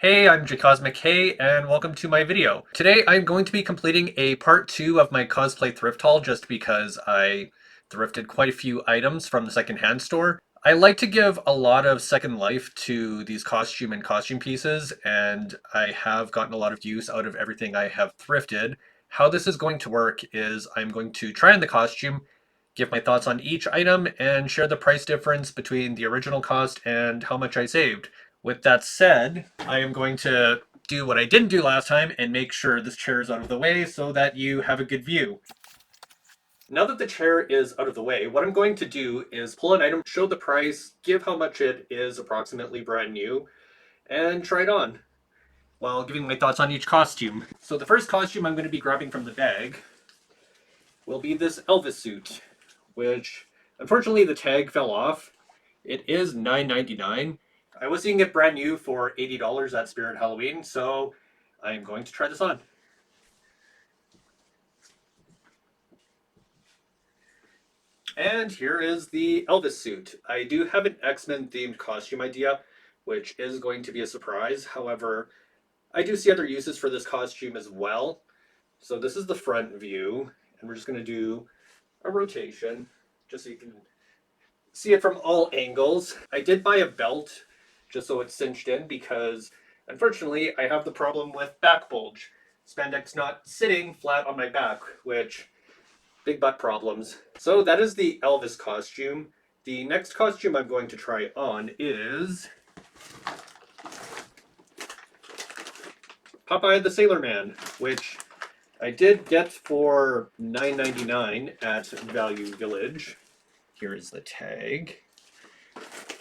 Hey, I'm Jcosmic Hey, and welcome to my video. Today I'm going to be completing a part 2 of my cosplay thrift haul just because I thrifted quite a few items from the secondhand store. I like to give a lot of second life to these costume pieces, and I have gotten a lot of use out of everything I have thrifted. How this is going to work is I'm going to try on the costume, give my thoughts on each item, and share the price difference between the original cost and how much I saved. With that said, I am going to do what I didn't do last time and make sure this chair is out of the way so that you have a good view. Now that the chair is out of the way, what I'm going to do is pull an item, show the price, give how much it is approximately brand new, and try it on while giving my thoughts on each costume. So the first costume I'm going to be grabbing from the bag will be this Elvis suit, which unfortunately the tag fell off. It is $9.99. I was seeing it brand new for $80 at Spirit Halloween, so I'm going to try this on. And here is the Elvis suit. I do have an X-Men themed costume idea, which is going to be a surprise. However, I do see other uses for this costume as well. So this is the front view, and we're just going to do a rotation, just so you can see it from all angles. I did buy a belt just so it's cinched in because unfortunately I have the problem with back bulge. Spandex not sitting flat on my back, which big butt problems. So that is the Elvis costume. The next costume I'm going to try on is Popeye the Sailor Man, which I did get for $9.99 at Value Village. Here is the tag.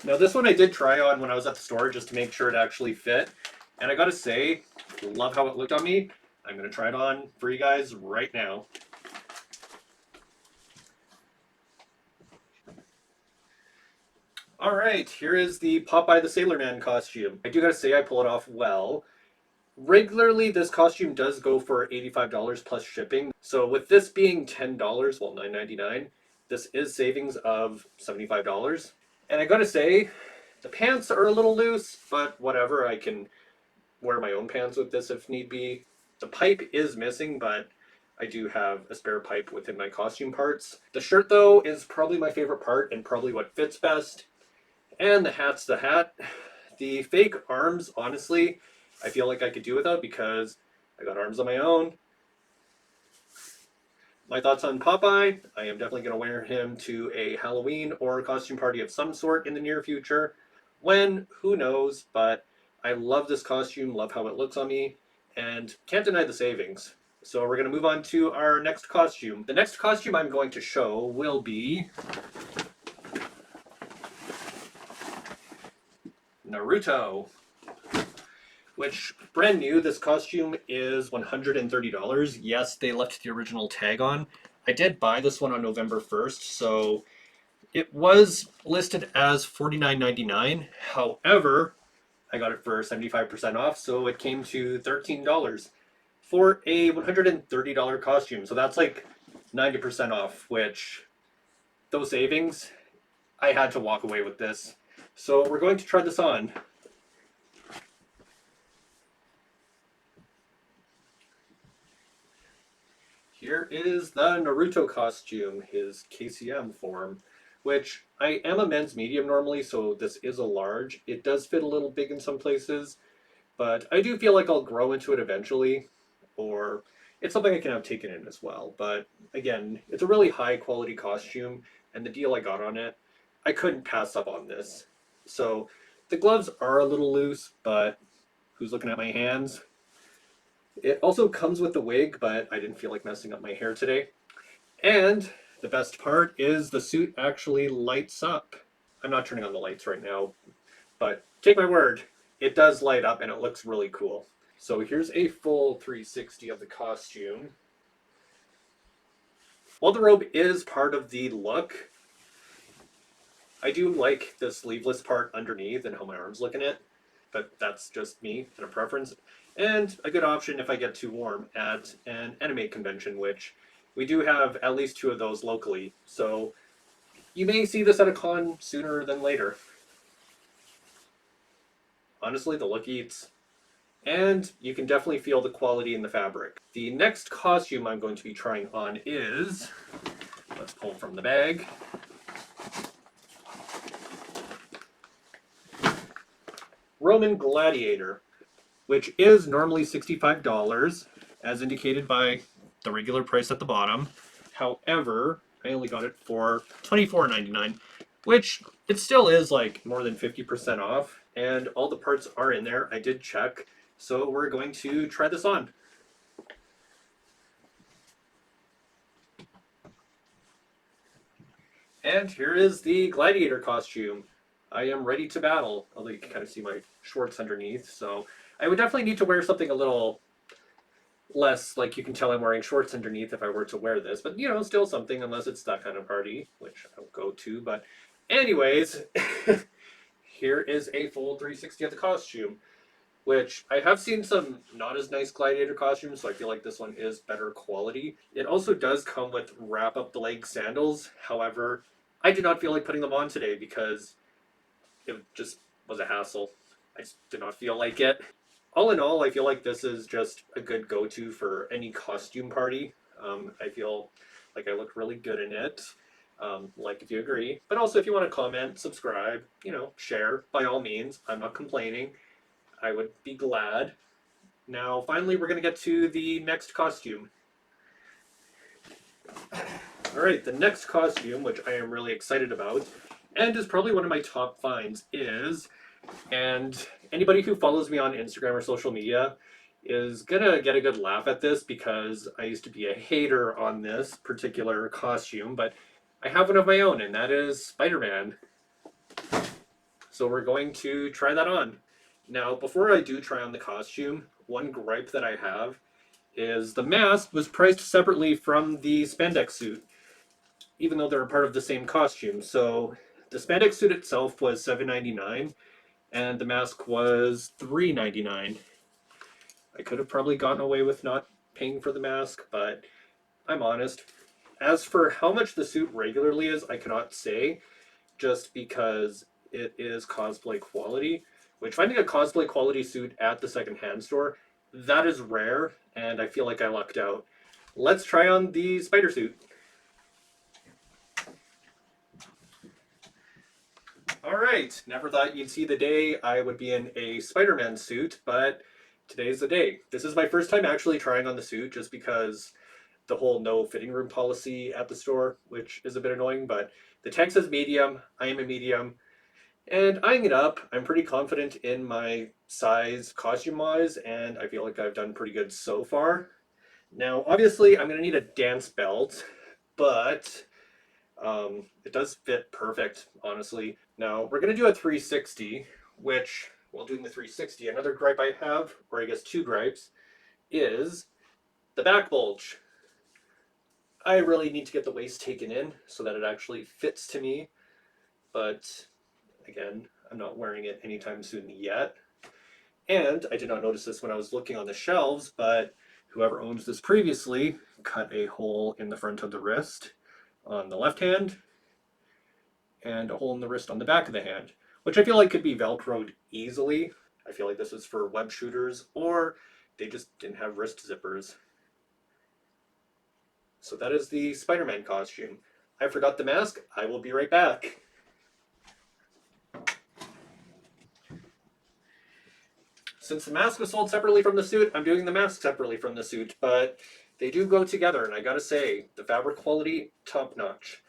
Now this one I did try on when I was at the store just to make sure it actually fit. And I gotta say, love how it looked on me. I'm gonna try it on for you guys right now. Alright, here is the Popeye the Sailor Man costume. I do gotta say I pull it off well. Regularly this costume does go for $85 plus shipping. So with this being $10, well $9.99, this is savings of $75. And I gotta say, the pants are a little loose, but whatever, I can wear my own pants with this if need be. The pipe is missing, but I do have a spare pipe within my costume parts. The shirt, though, is probably my favorite part and probably what fits best. And the hat's the hat. The fake arms, honestly, I feel like I could do without because I got arms on my own. My thoughts on Popeye, I am definitely going to wear him to a Halloween or a costume party of some sort in the near future. When, who knows, but I love this costume, love how it looks on me, and can't deny the savings. So we're going to move on to our next costume. The next costume I'm going to show will be Naruto, which, brand new, this costume is $130. Yes, they left the original tag on. I did buy this one on November 1st, so it was listed as $49.99. However, I got it for 75% off, so it came to $13 for a $130 costume. So that's like 90% off, which those savings, I had to walk away with this. So we're going to try this on. Here is the Naruto costume, his KCM form, which I am a men's medium normally, so this is a large. It does fit a little big in some places, but I do feel like I'll grow into it eventually, or it's something I can have taken in as well. But again, it's a really high quality costume, and the deal I got on it, I couldn't pass up on this. So the gloves are a little loose, but who's looking at my hands? It also comes with the wig, but I didn't feel like messing up my hair today. And the best part is the suit actually lights up. I'm not turning on the lights right now, but take my word, it does light up and it looks really cool. So here's a full 360 of the costume. While the robe is part of the look, I do like the sleeveless part underneath and how my arms look in it, but that's just me and a preference. And a good option if I get too warm at an anime convention, which we do have at least two of those locally. So you may see this at a con sooner than later. Honestly, the look eats. And you can definitely feel the quality in the fabric. The next costume I'm going to be trying on is, let's pull from the bag, Roman Gladiator, which is normally $65, as indicated by the regular price at the bottom. However, I only got it for $24.99, which it still is like more than 50% off, and all the parts are in there. I did check, so we're going to try this on. And here is the gladiator costume. I am ready to battle, although you can kind of see my shorts underneath, so I would definitely need to wear something a little less, like you can tell I'm wearing shorts underneath if I were to wear this, but still something, unless it's that kind of party, which I'll go to. But anyways, here is a full 360 of the costume, which I have seen some not as nice gladiator costumes, so I feel like this one is better quality. It also does come with wrap up the leg sandals. However, I did not feel like putting them on today because it just was a hassle. I just did not feel like it. All in all, I feel like this is just a good go-to for any costume party. I feel like I look really good in it. Like if you agree, but also if you want to comment, subscribe, share, by all means. I'm not complaining. I would be glad. Now, finally, we're going to get to the next costume. All right, the next costume, which I am really excited about, and is probably one of my top finds, and anybody who follows me on Instagram or social media is gonna get a good laugh at this because I used to be a hater on this particular costume, but I have one of my own, and that is Spider-Man. So we're going to try that on. Now, before I do try on the costume, one gripe that I have is the mask was priced separately from the spandex suit, even though they're a part of the same costume. So the spandex suit itself was $7.99, and the mask was $3.99. I could have probably gotten away with not paying for the mask, but I'm honest. As for how much the suit regularly is, I cannot say, just because it is cosplay quality, which finding a cosplay quality suit at the secondhand store, that is rare, and I feel like I lucked out. Let's try on the spider suit. All right, never thought you'd see the day I would be in a Spider-Man suit, but today's the day. This is my first time actually trying on the suit just because the whole no fitting room policy at the store, which is a bit annoying, but the tag says medium, I am a medium, and eyeing it up, I'm pretty confident in my size costume-wise, and I feel like I've done pretty good so far. Now, obviously, I'm going to need a dance belt, but it does fit perfect, honestly. Now, we're going to do a 360, which, while doing the 360, another gripe I have, or I guess two gripes, is the back bulge. I really need to get the waist taken in so that it actually fits to me, but again, I'm not wearing it anytime soon yet. And I did not notice this when I was looking on the shelves, but whoever owns this previously cut a hole in the front of the wrist on the left hand and a hole in the wrist on the back of the hand, which I feel like could be Velcroed easily. I feel like this is for web shooters, or they just didn't have wrist zippers. So that is the Spider-Man costume. I forgot the mask. I will be right back. Since the mask was sold separately from the suit, I'm doing the mask separately from the suit, but they do go together, and I gotta say, the fabric quality, top notch.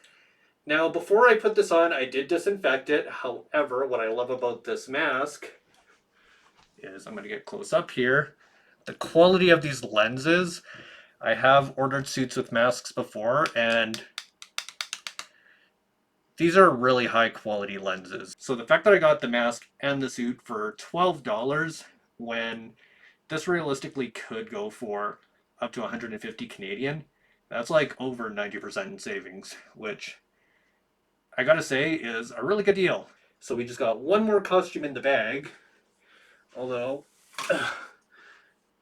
Now, before I put this on, I did disinfect it. However, what I love about this mask is, I'm gonna get close up here, the quality of these lenses. I have ordered suits with masks before, and these are really high quality lenses. So the fact that I got the mask and the suit for $12 when this realistically could go for up to 150 Canadian, that's like over 90% in savings, which I gotta say is a really good deal. So we just got one more costume in the bag, although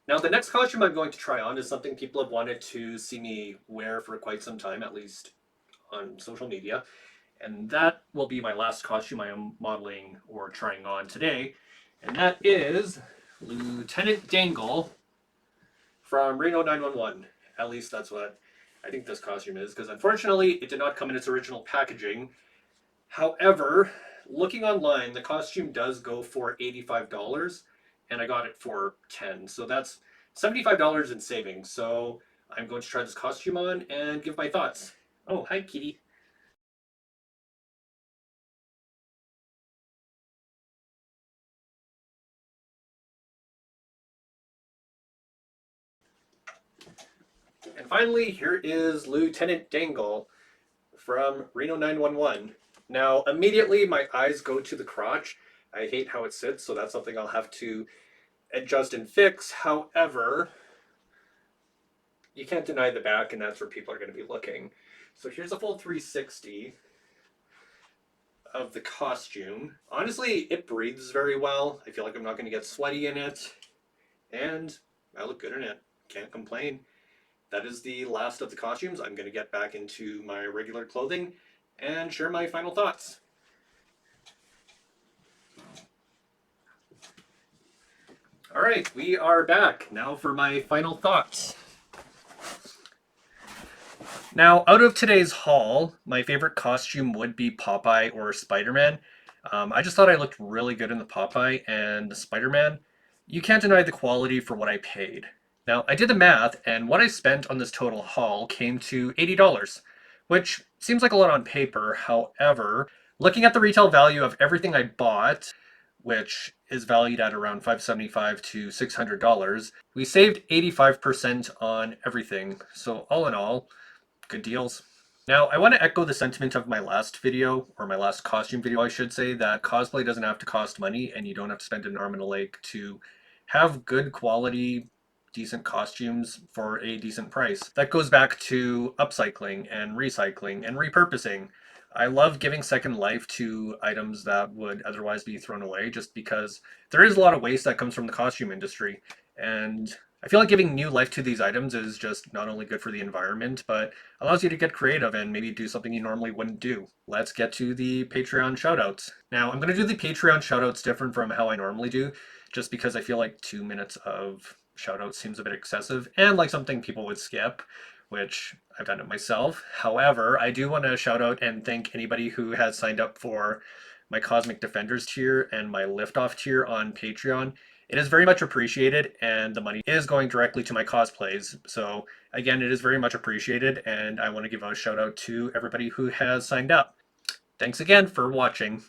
now the next costume I'm going to try on is something people have wanted to see me wear for quite some time, at least on social media. And that will be my last costume I am modeling or trying on today. And that is Lieutenant Dangle from Reno 911. At least that's what I think this costume is, because unfortunately it did not come in its original packaging. However, looking online, the costume does go for $85, and I got it for 10. So that's $75 in savings. So I'm going to try this costume on and give my thoughts. Oh, hi, kitty. And finally, here is Lieutenant Dangle from Reno 911. Now, immediately my eyes go to the crotch. I hate how it sits, so that's something I'll have to adjust and fix. However, you can't deny the back, and that's where people are going to be looking. So here's a full 360 of the costume. Honestly, it breathes very well. I feel like I'm not going to get sweaty in it, and I look good in it. Can't complain. That is the last of the costumes. I'm going to get back into my regular clothing and share my final thoughts. All right, we are back. Now for my final thoughts. Now, out of today's haul, my favorite costume would be Popeye or Spider-Man. I just thought I looked really good in the Popeye and the Spider-Man. You can't deny the quality for what I paid. Now, I did the math, and what I spent on this total haul came to $80, which seems like a lot on paper. However, looking at the retail value of everything I bought, which is valued at around $575 to $600, we saved 85% on everything. So all in all, good deals. Now, I want to echo the sentiment of my last video, or my last costume video, I should say, that cosplay doesn't have to cost money and you don't have to spend an arm and a leg to have good quality, decent costumes for a decent price. That goes back to upcycling and recycling and repurposing. I love giving second life to items that would otherwise be thrown away just because there is a lot of waste that comes from the costume industry. And I feel like giving new life to these items is just not only good for the environment, but allows you to get creative and maybe do something you normally wouldn't do. Let's get to the Patreon shoutouts. Now, I'm going to do the Patreon shoutouts different from how I normally do, just because I feel like 2 minutes of shoutouts seems a bit excessive and like something people would skip, which I've done it myself. However, I do want to shout out and thank anybody who has signed up for my Cosmic Defenders tier and my Liftoff tier on Patreon. It is very much appreciated, and the money is going directly to my cosplays. So again, it is very much appreciated, and I want to give a shout out to everybody who has signed up. Thanks again for watching.